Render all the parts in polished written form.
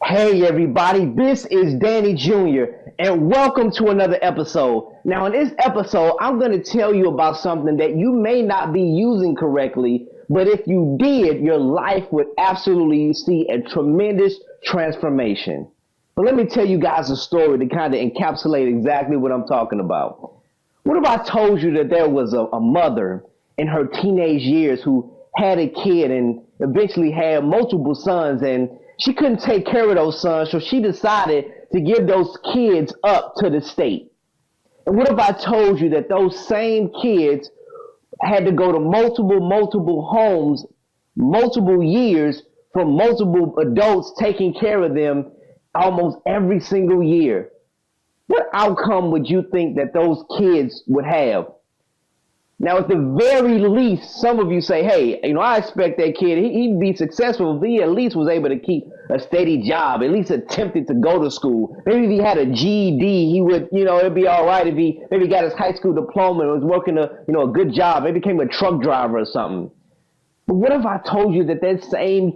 Hey everybody, this is Danny Jr. and welcome to another episode. Now in this episode, I'm going to tell you about something that you may not be using correctly, but if you did, your life would absolutely see a tremendous transformation. But let me tell you guys a story to kind of encapsulate exactly what I'm talking about. What if I told you that there was a mother in her teenage years who had a kid and eventually had multiple sons, and she couldn't take care of those sons, so she decided to give those kids up to the state? And what if I told you that those same kids had to go to multiple homes, multiple years from multiple adults taking care of them almost every single year? What outcome would you think that those kids would have? Now, at the very least, some of you say, hey, I expect that kid, he'd be successful if he at least was able to keep a steady job, at least attempted to go to school. Maybe if he had a GED, he would, it'd be all right if he maybe got his high school diploma and was working a good job, maybe became a truck driver or something. But what if I told you that that same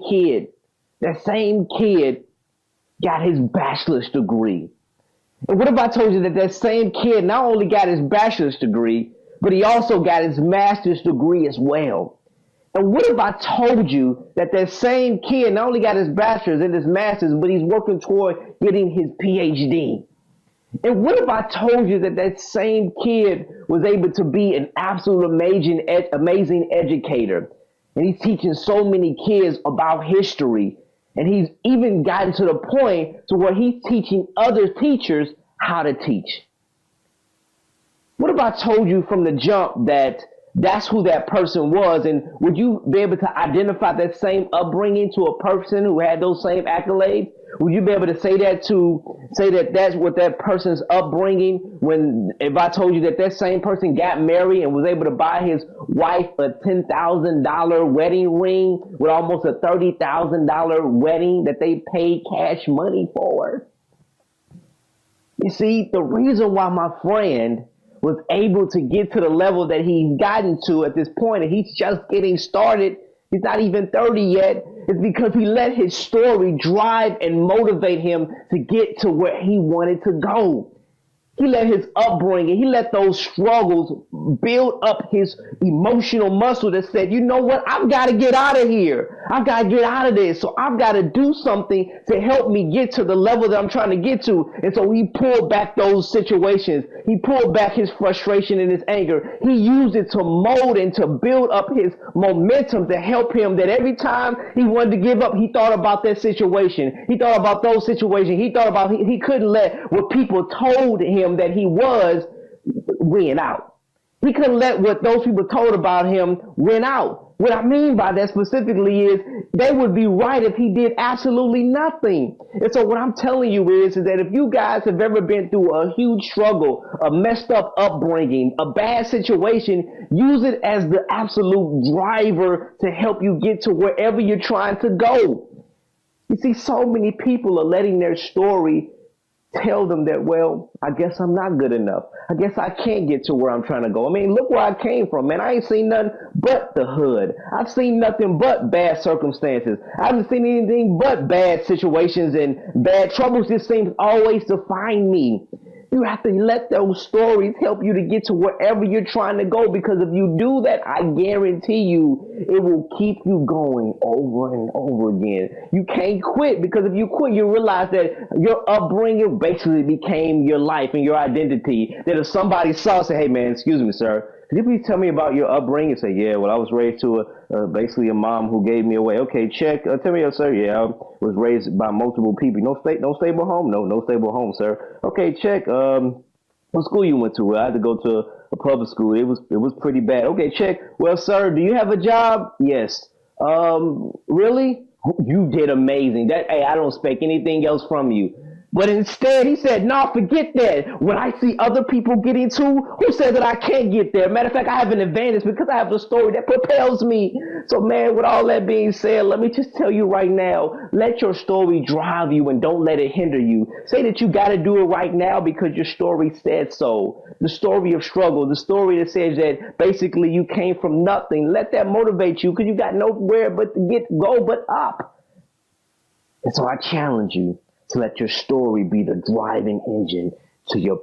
kid got his bachelor's degree? And what if I told you that that same kid not only got his bachelor's degree, but he also got his master's degree as well? And what if I told you that that same kid not only got his bachelor's and his master's, but he's working toward getting his PhD? And what if I told you that that same kid was able to be an absolute amazing educator? And he's teaching so many kids about history. And he's even gotten to the point to where he's teaching other teachers how to teach. What if I told you from the jump that that's who that person was? And would you be able to identify that same upbringing to a person who had those same accolades? Would you be able to say that that's what that person's upbringing? When if I told you that that same person got married and was able to buy his wife a $10,000 wedding ring with almost a $30,000 wedding that they paid cash money for? You see, the reason why my friend was able to get to the level that he's gotten to at this point, and he's just getting started, he's not even 30 yet, is because he let his story drive and motivate him to get to where he wanted to go. He let his upbringing, he let those struggles build up his emotional muscle that said, you know what, I've got to get out of here. I've got to get out of this. So I've got to do something to help me get to the level that I'm trying to get to. And so he pulled back those situations. He pulled back his frustration and his anger. He used it to mold and to build up his momentum to help him, that every time he wanted to give up, he thought about that situation. He thought about those situations. He thought about he couldn't let what people told him that he was win out. He couldn't let what those people told about him win out. What I mean by that specifically is they would be right if he did absolutely nothing. And so what I'm telling you is that if you guys have ever been through a huge struggle, a messed up upbringing, a bad situation, use it as the absolute driver to help you get to wherever you're trying to go. You see, so many people are letting their story tell them that, well, I guess I'm not good enough. I guess I can't get to where I'm trying to go. I mean, look where I came from, man. I ain't seen nothing but the hood. I've seen nothing but bad circumstances. I haven't seen anything but bad situations, and bad troubles just seems always to find me. You have to let those stories help you to get to wherever you're trying to go, because if you do that, I guarantee you it will keep you going over and over again. You can't quit, because if you quit, you realize that your upbringing basically became your life and your identity. That if somebody saw, say, hey man, excuse me, sir, could you please tell me about your upbringing? Say, yeah, well, I was raised to basically a mom who gave me away. Okay, check. Tell me, sir. Yeah, I was raised by multiple people. No stable home. No stable home, sir. Okay, check. What school you went to? Well, I had to go to a public school. It was pretty bad. Okay, check. Well, sir, do you have a job? Yes. Really? You did amazing. Hey, I don't expect anything else from you. But instead, he said, no, forget that. When I see other people getting to, who said that I can't get there? Matter of fact, I have an advantage because I have a story that propels me. So, man, with all that being said, let me just tell you right now, let your story drive you and don't let it hinder you. Say that you got to do it right now because your story said so. The story of struggle, the story that says that basically you came from nothing. Let that motivate you, because you got nowhere but to go but up. And so I challenge you to let your story be the driving engine to your